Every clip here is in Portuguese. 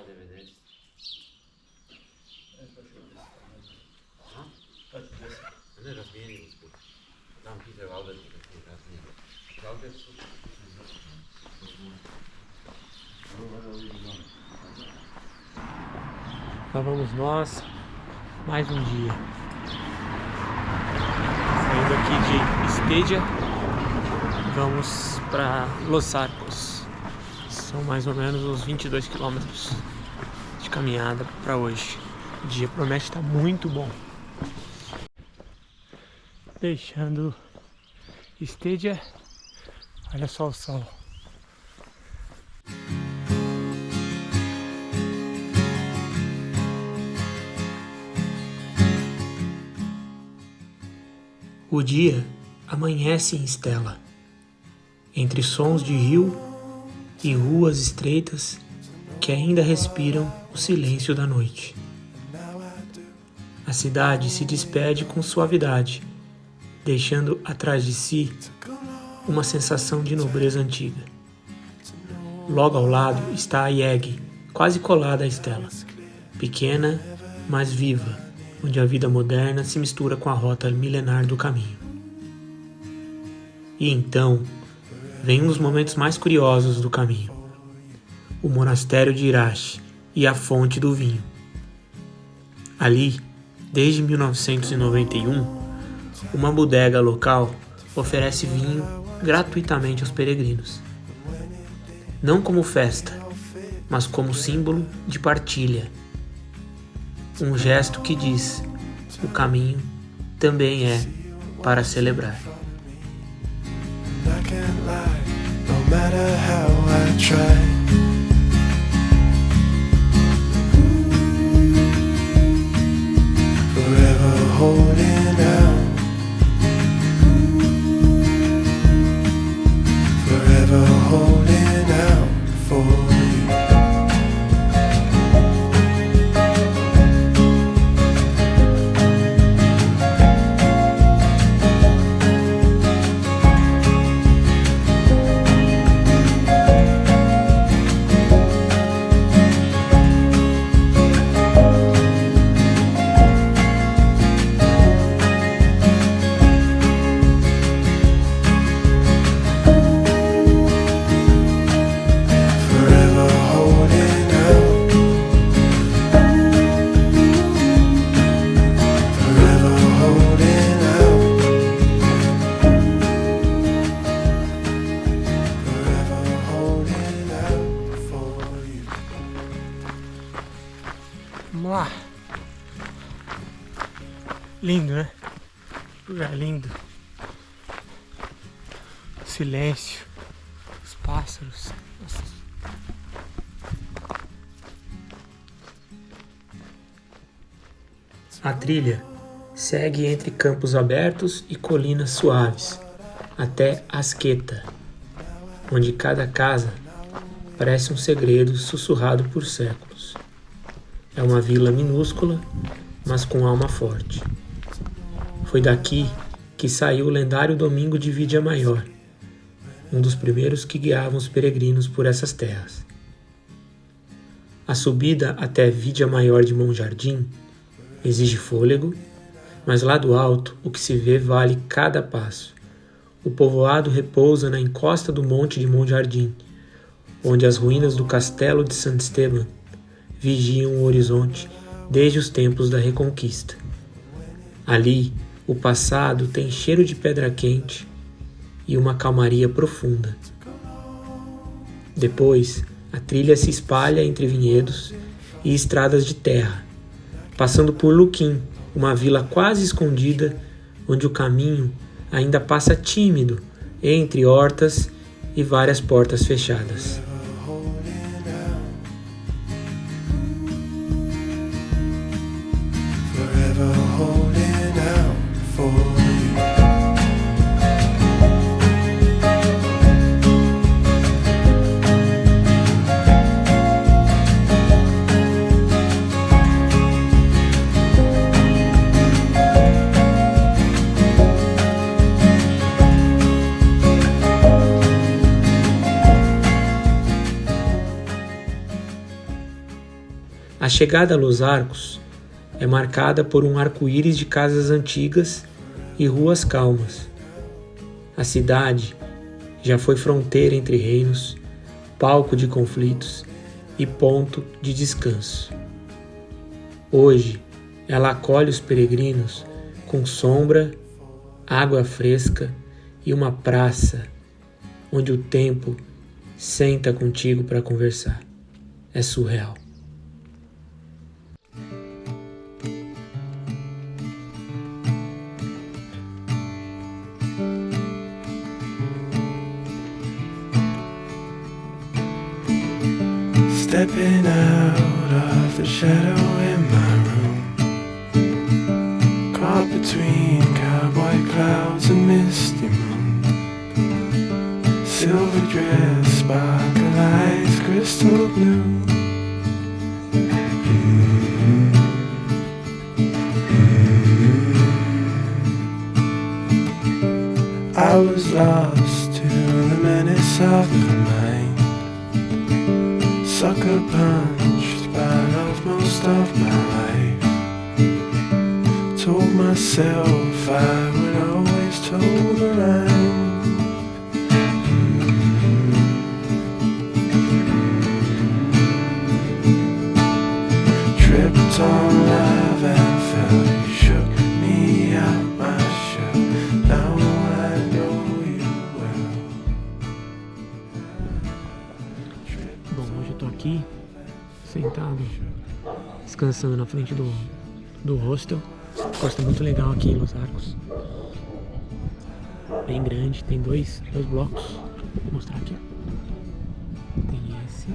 DVDs. Ne razvijeni usput. Tam Peter Albert je kasnije. Albert su... Lá vamos nós, mais um dia. Saindo aqui de Estédia, vamos para Los Arcos. São mais ou menos uns 22 quilômetros de caminhada para hoje. O dia promete estar muito bom. Deixando Estédia, olha só o sol. O dia amanhece em Stella, entre sons de rio e ruas estreitas que ainda respiram o silêncio da noite. A cidade se despede com suavidade, deixando atrás de si uma sensação de nobreza antiga. Logo ao lado está a Yeg, quase colada à Stella, pequena, mas viva, onde a vida moderna se mistura com a rota milenar do caminho. E então, vem um dos momentos mais curiosos do caminho: o monastério de Irache e a fonte do vinho. Ali, desde 1991, uma bodega local oferece vinho gratuitamente aos peregrinos. Não como festa, mas como símbolo de partilha. Um gesto que diz: o caminho também é para celebrar. I can't lie, no matter how I try. Forever holding out. Forever holding out for you. Vamos lá. Lindo, né? Lugar lindo. Silêncio. Os pássaros. Nossa. A trilha segue entre campos abertos e colinas suaves, até Asqueta, onde cada casa parece um segredo sussurrado por séculos. É uma vila minúscula, mas com alma forte. Foi daqui que saiu o lendário Domingo de Vidia Maior, um dos primeiros que guiavam os peregrinos por essas terras. A subida até Vidia Maior de Monjardim exige fôlego, mas lá do alto o que se vê vale cada passo. O povoado repousa na encosta do monte de Monjardim, onde as ruínas do castelo de Sant Esteban vigiam o horizonte desde os tempos da Reconquista. Ali, o passado tem cheiro de pedra quente e uma calmaria profunda. Depois, a trilha se espalha entre vinhedos e estradas de terra, passando por Luquim, uma vila quase escondida, onde o caminho ainda passa tímido entre hortas e várias portas fechadas. Forever holding out for you. A chegada a Los Arcos é marcada por um arco-íris de casas antigas e ruas calmas. A cidade já foi fronteira entre reinos, palco de conflitos e ponto de descanso. Hoje, ela acolhe os peregrinos com sombra, água fresca e uma praça onde o tempo senta contigo para conversar. É surreal. Stepping out of the shadow in my room, caught between cowboy clouds and misty moon. Silver dress, sparkle eyes, crystal blue. I was lost to the menace of the mind, sucker punched by love most of my life. Told myself I would always toe the line. Tripped on love and fell, you shook me out my shell. Now I know you well. Bom, hoje eu tô aqui, sentado, descansando na frente do hostel. Costa muito legal aqui em Los Arcos. Bem grande, tem dois blocos. Vou mostrar aqui. Tem esse,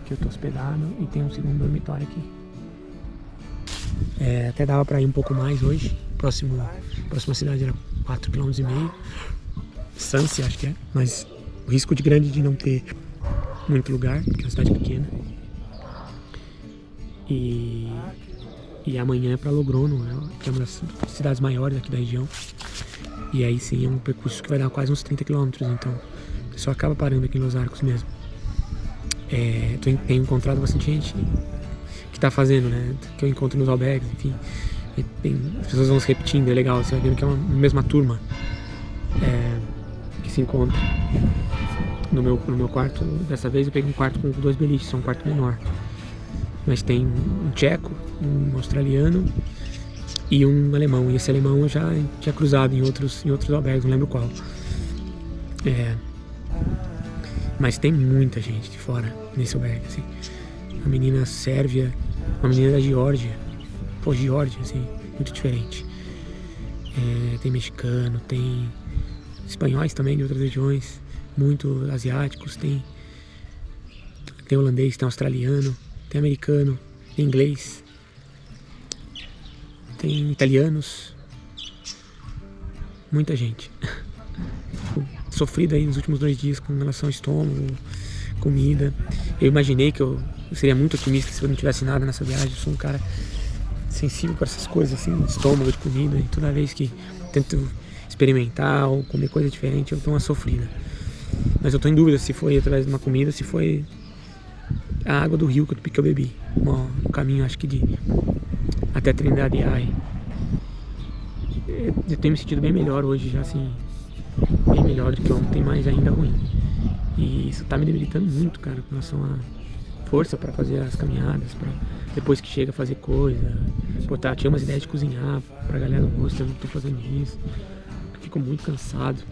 que eu tô hospedado, e tem um segundo dormitório aqui. Até dava pra ir um pouco mais hoje. Próxima cidade era 4,5 km. Sanse, acho que é. Mas o risco grande de não ter muito lugar, porque é uma cidade pequena. E amanhã é pra Logrono, né, que é uma das cidades maiores aqui da região. E aí sim é um percurso que vai dar quase uns 30 km, então o pessoal acaba parando aqui em Los Arcos mesmo. Tenho encontrado bastante gente que tá fazendo, né, que eu encontro nos albergues, enfim. As pessoas vão se repetindo, é legal, você vai vendo que é uma mesma turma que se encontra. No meu quarto, dessa vez eu peguei um quarto com 2 beliches, é um quarto menor. Mas tem um tcheco, um australiano e um alemão. E esse alemão eu já tinha cruzado em outros albergues, não lembro qual. Mas tem muita gente de fora nesse albergue, assim. Uma menina sérvia, uma menina da Geórgia. Pô, Geórgia, assim, muito diferente. Tem mexicano, tem espanhóis também de outras regiões, muito asiáticos, tem holandês, tem australiano, tem americano, tem inglês, tem italianos, muita gente. Sofrido aí nos últimos 2 dias com relação ao estômago, comida. Eu imaginei que eu seria muito otimista se eu não tivesse nada nessa viagem. Eu sou um cara sensível para essas coisas, assim, estômago, de comida, e toda vez que tento experimentar ou comer coisa diferente, eu dou uma sofrida. Mas eu tô em dúvida se foi através de uma comida, se foi a água do rio que eu bebi. Um caminho, acho que até Trindade Ai. Eu tenho me sentido bem melhor hoje já, assim, bem melhor do que ontem, mas ainda ruim. E isso tá me debilitando muito, cara, com relação a força para fazer as caminhadas, para depois que chega fazer coisa. Pô, tinha umas ideias de cozinhar pra galera do rosto, eu não tô fazendo isso. Eu fico muito cansado.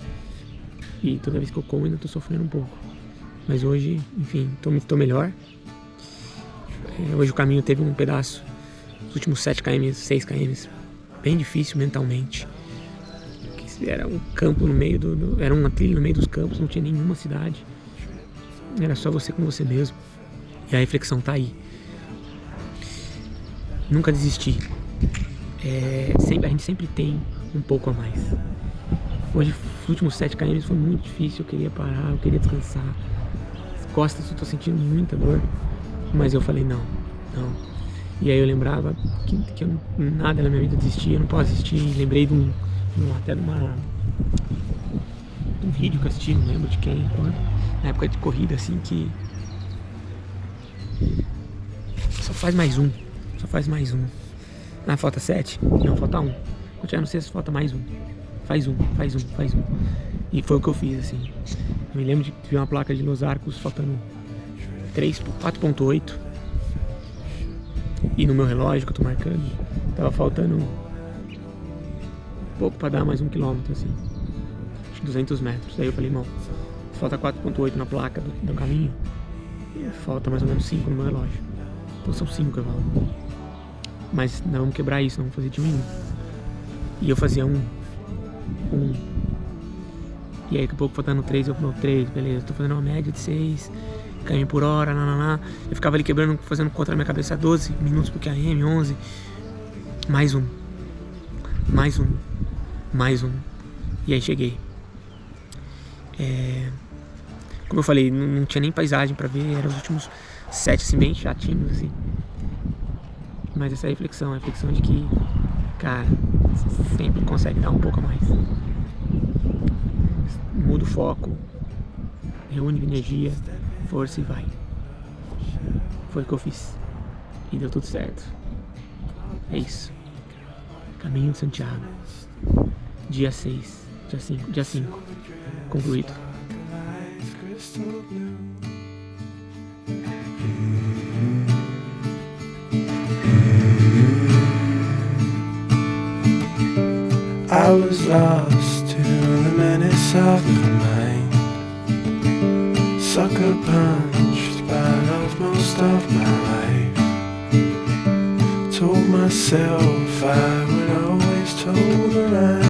E toda vez que eu como ainda tô sofrendo um pouco. Mas hoje, enfim, tô melhor. Hoje o caminho teve um pedaço, os últimos 7 km, 6 km, bem difícil mentalmente. Era um campo no meio era uma trilha no meio dos campos, não tinha nenhuma cidade. Era só você com você mesmo. E a reflexão tá aí. Nunca desistir. A gente sempre tem um pouco a mais. Hoje, os últimos 7 km foi muito difícil, eu queria parar, eu queria descansar. As costas, eu tô sentindo muita dor. Mas eu falei, não. E aí eu lembrava que nada na minha vida desistia, eu não posso desistir. Lembrei de um vídeo que eu assisti, não lembro de quem, na época de corrida, assim, que faz mais um. Só faz mais um. Ah, falta 7? Não, falta 1. Quando chegar no sexto, falta mais um. Faz um. E foi o que eu fiz, assim. Eu me lembro de ver uma placa de Los Arcos faltando 4.8. E no meu relógio que eu tô marcando, tava faltando pouco pra dar mais 1 quilômetro, assim. Acho que 200 metros. Daí eu falei, irmão, falta 4.8 na placa do caminho. Falta mais ou menos 5 no meu relógio. Então são 5 que eu falo. Mas não vamos quebrar isso, não vamos fazer de 1 em 1. E eu fazia 1. E aí daqui a pouco faltando 3, eu falei, 3, beleza, tô fazendo uma média de 6 km por hora, Eu ficava ali quebrando, fazendo contra a minha cabeça 12 minutos por km, 11. Mais um. E aí cheguei. Como eu falei, não tinha nem paisagem pra ver, eram os últimos 7, assim, bem chatinhos, assim. Mas essa é a reflexão de que, cara, você sempre consegue dar um pouco a mais. Muda o foco, reúne energia, força e vai. Foi o que eu fiz. E deu tudo certo. É isso. Caminho de Santiago. Dia 6, dia 5. Concluído. I was lost to the menace of my mind, sucker punched by love most of my life. Told myself I would always toe the line.